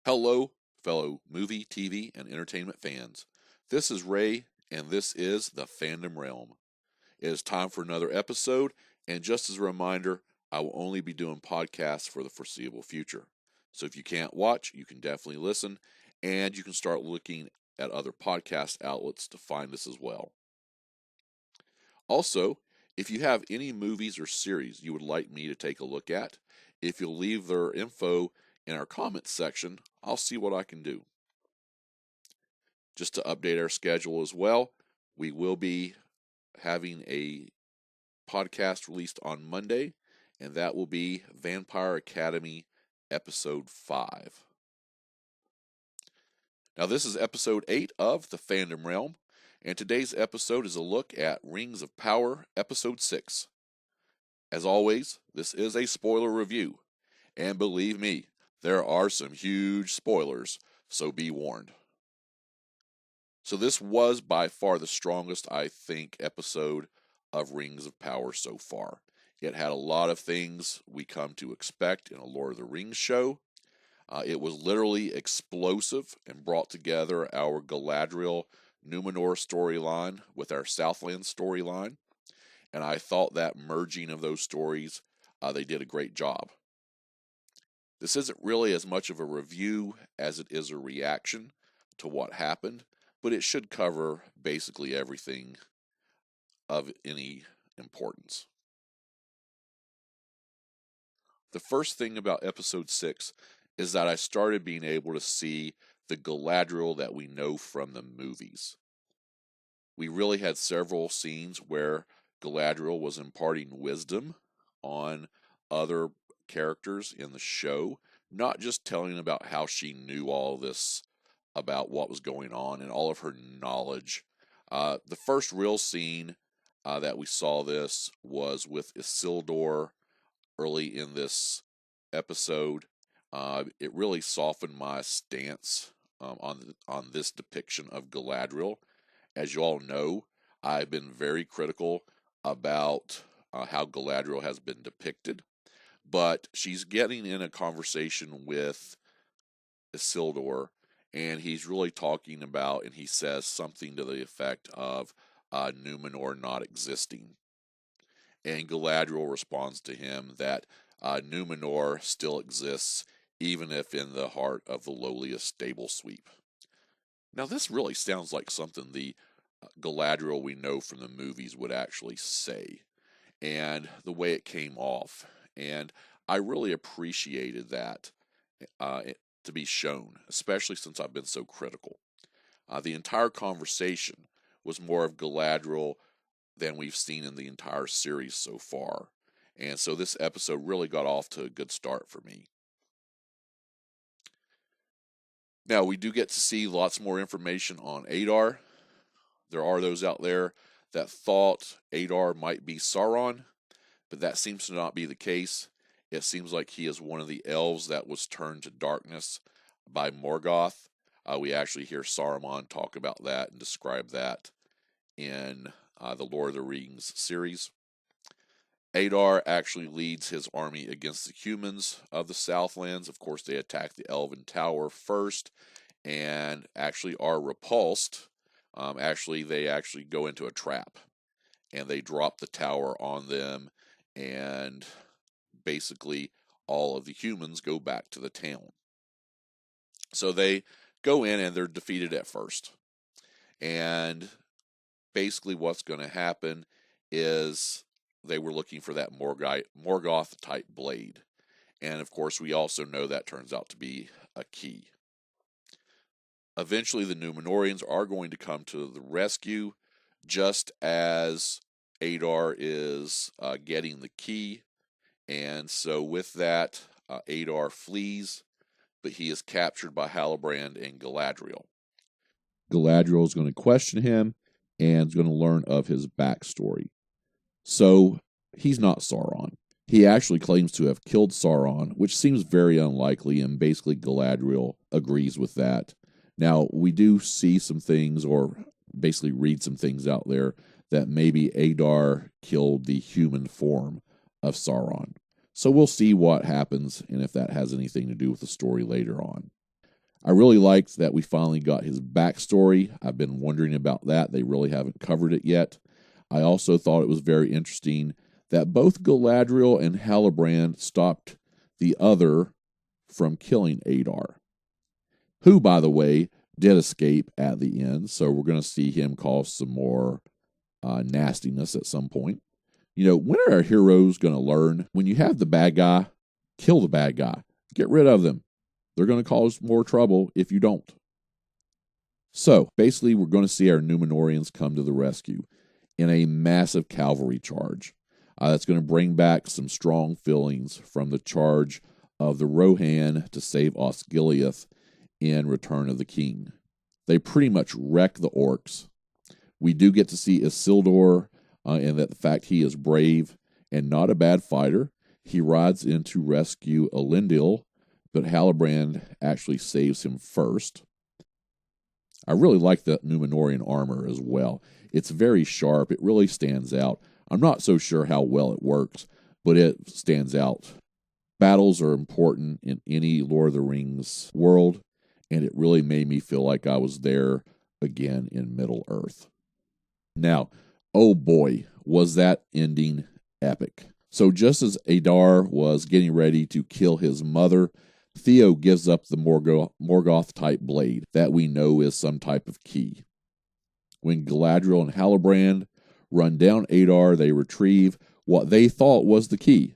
Hello, fellow movie, TV, and entertainment fans. This is Ray, and this is the Fandom Realm. It is time for another episode, and just as a reminder, I will only be doing podcasts for the foreseeable future. So if you can't watch, you can definitely listen, and you can start looking at other podcast outlets to find us as well. Also, if you have any movies or series you would like me to take a look at, if you'll leave their info in our comments section, I'll see what I can do. Just to update our schedule as well, we will be having a podcast released on Monday, and that will be Vampire Academy Episode 5. Now, this is Episode 8 of the Fandom Realm, and today's episode is a look at Rings of Power Episode 6. As always, this is a spoiler review, and believe me, there are some huge spoilers, so be warned. So this was by far the strongest, I think, episode of Rings of Power so far. It had a lot of things we come to expect in a Lord of the Rings show. It was literally explosive and brought together our Galadriel Numenor storyline with our Southland storyline. And I thought that merging of those stories, they did a great job. This isn't really as much of a review as it is a reaction to what happened, but it should cover basically everything of any importance. The first thing about episode 6 is that I started being able to see the Galadriel that we know from the movies. We really had several scenes where Galadriel was imparting wisdom on other characters in the show, not just telling about how she knew all this about what was going on and all of her knowledge. The first real scene that we saw this was with Isildur early in this episode. It really softened my stance on this depiction of Galadriel. As you all know, I've been very critical about how Galadriel has been depicted, but she's getting in a conversation with Isildur, and he's really talking about, and he says something to the effect of Numenor not existing. And Galadriel responds to him that Numenor still exists, even if in the heart of the lowliest stable sweep. Now, this really sounds like something the Galadriel we know from the movies would actually say, and the way it came off. And I really appreciated that to be shown, especially since I've been so critical. The entire conversation was more of Galadriel than we've seen in the entire series so far. And so this episode really got off to a good start for me. Now, we do get to see lots more information on Adar. There are those out there that thought Adar might be Sauron, but that seems to not be the case. It seems like he is one of the elves that was turned to darkness by Morgoth. We actually hear Saruman talk about that and describe that in the Lord of the Rings series. Adar actually leads his army against the humans of the Southlands. Of course, they attack the Elven Tower first and actually are repulsed. They actually go into a trap and they drop the tower on them, and basically all of the humans go back to the town. So they go in and they're defeated at first. And basically what's going to happen is they were looking for that Morgoth type blade. And of course we also know that turns out to be a key. Eventually the Numenorians are going to come to the rescue, just as Adar is getting the key. And so with that, Adar flees, but he is captured by Halbrand and Galadriel. Galadriel is going to question him and is going to learn of his backstory. So he's not Sauron. He actually claims to have killed Sauron, which seems very unlikely, and basically Galadriel agrees with that. Now, we do see some things, or basically read some things out there, that maybe Adar killed the human form of Sauron. So we'll see what happens and if that has anything to do with the story later on. I really liked that we finally got his backstory. I've been wondering about that. They really haven't covered it yet. I also thought it was very interesting that both Galadriel and Halbrand stopped the other from killing Adar, who, by the way, did escape at the end. So we're going to see him cause some more nastiness at some point. When are our heroes going to learn? When you have the bad guy, kill the bad guy. Get rid of them. They're going to cause more trouble if you don't. So, basically, we're going to see our Numenorians come to the rescue in a massive cavalry charge. That's going to bring back some strong feelings from the charge of the Rohan to save Osgiliath in Return of the King. They pretty much wreck the orcs. We do get to see Isildur, and that the fact he is brave and not a bad fighter. He rides in to rescue Elendil, but Halbrand actually saves him first. I really like the Numenorian armor as well. It's very sharp. It really stands out. I'm not so sure how well it works, but it stands out. Battles are important in any Lord of the Rings world, and it really made me feel like I was there again in Middle-earth. Now, oh boy, was that ending epic. So just as Adar was getting ready to kill his mother, Theo gives up the Morgoth-type blade that we know is some type of key. When Galadriel and Halbrand run down Adar, they retrieve what they thought was the key.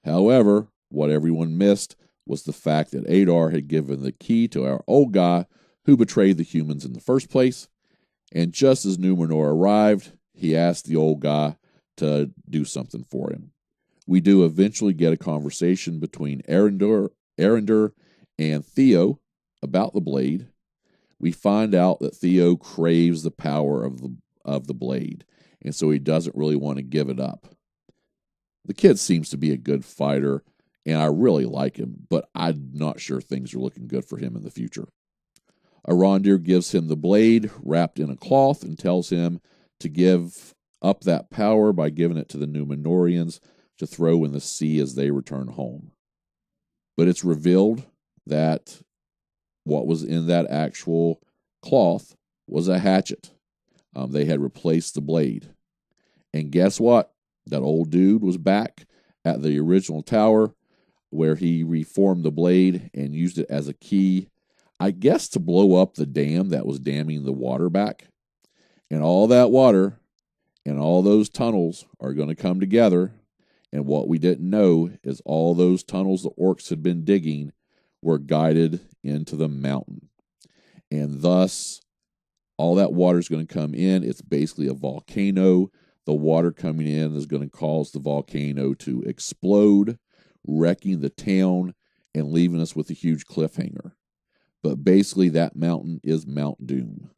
However, what everyone missed was the fact that Adar had given the key to our old guy who betrayed the humans in the first place, and just as Numenor arrived, he asked the old guy to do something for him. We do eventually get a conversation between Erendur and Theo about the blade. We find out that Theo craves the power of the blade, and so he doesn't really want to give it up. The kid seems to be a good fighter, and I really like him, but I'm not sure things are looking good for him in the future. Arondir gives him the blade wrapped in a cloth and tells him to give up that power by giving it to the Numenorians to throw in the sea as they return home. But it's revealed that what was in that actual cloth was a hatchet. They had replaced the blade. And guess what? That old dude was back at the original tower where he reformed the blade and used it as a key, I guess, to blow up the dam that was damming the water back. And all that water and all those tunnels are going to come together. And what we didn't know is all those tunnels the orcs had been digging were guided into the mountain. And thus, all that water is going to come in. It's basically a volcano. The water coming in is going to cause the volcano to explode, wrecking the town and leaving us with a huge cliffhanger. But basically, that mountain is Mount Doom.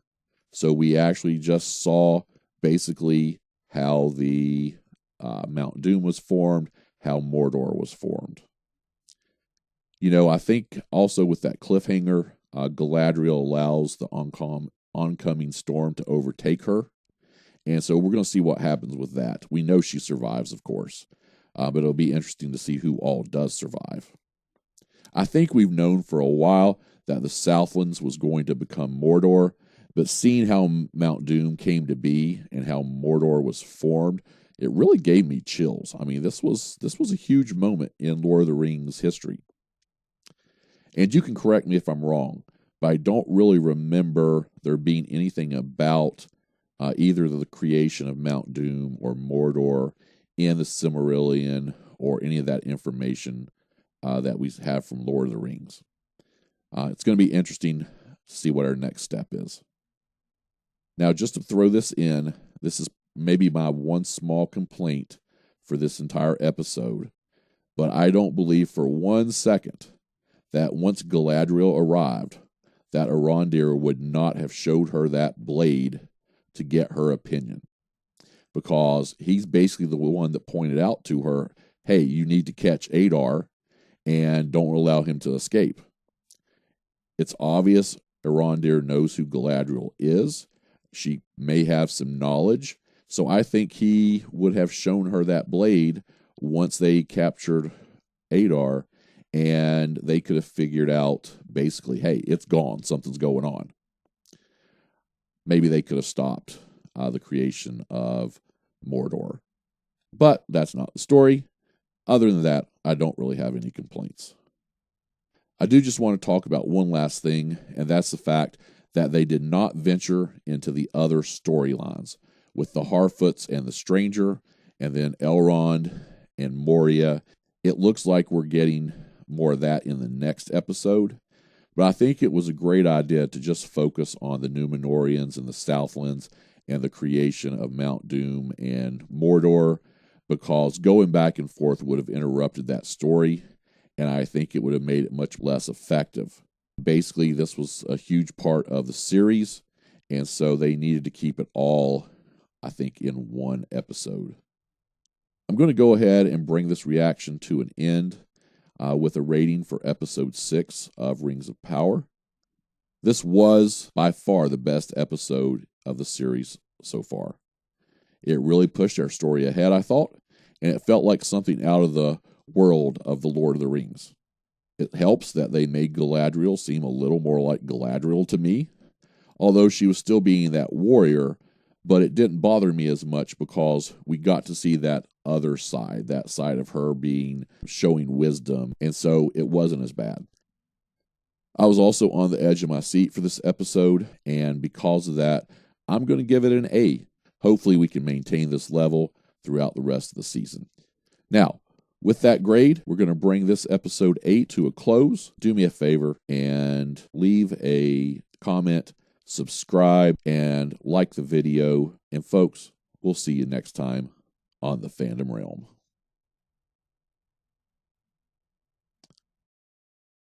So we actually just saw basically how the Mount Doom was formed, how Mordor was formed. I think also with that cliffhanger, Galadriel allows the oncoming storm to overtake her. And so we're going to see what happens with that. We know she survives, of course, but it'll be interesting to see who all does survive. I think we've known for a while that the Southlands was going to become Mordor, but seeing how Mount Doom came to be and how Mordor was formed, it really gave me chills. I mean, this was a huge moment in Lord of the Rings history. And you can correct me if I'm wrong, but I don't really remember there being anything about either the creation of Mount Doom or Mordor in the Silmarillion or any of that information that we have from Lord of the Rings. It's going to be interesting to see what our next step is. Now, just to throw this in, this is maybe my one small complaint for this entire episode, but I don't believe for 1 second that once Galadriel arrived, that Arondir would not have showed her that blade to get her opinion. Because he's basically the one that pointed out to her, hey, you need to catch Adar and don't allow him to escape. It's obvious Arondir knows who Galadriel is. She may have some knowledge. So I think he would have shown her that blade once they captured Adar and they could have figured out basically, hey, it's gone, something's going on. Maybe they could have stopped the creation of Mordor. But that's not the story. Other than that, I don't really have any complaints. I do just want to talk about one last thing, and that's the fact that they did not venture into the other storylines with the Harfoots and the Stranger, and then Elrond and Moria. It looks like we're getting more of that in the next episode, but I think it was a great idea to just focus on the Numenorians and the Southlands and the creation of Mount Doom and Mordor, because going back and forth would have interrupted that story, and I think it would have made it much less effective. Basically, this was a huge part of the series, and so they needed to keep it all, I think, in one episode. I'm going to go ahead and bring this reaction to an end with a rating for episode 6 of Rings of Power. This was by far the best episode of the series so far. It really pushed our story ahead, I thought, and it felt like something out of the world of The Lord of the Rings. It helps that they made Galadriel seem a little more like Galadriel to me, although she was still being that warrior, but it didn't bother me as much because we got to see that other side, that side of her showing wisdom, and so it wasn't as bad. I was also on the edge of my seat for this episode, and because of that, I'm going to give it an A. Hopefully we can maintain this level throughout the rest of the season. Now, with that grade, we're going to bring this episode 8 to a close. Do me a favor and leave a comment, subscribe, and like the video. And folks, we'll see you next time on the Fandom Realm.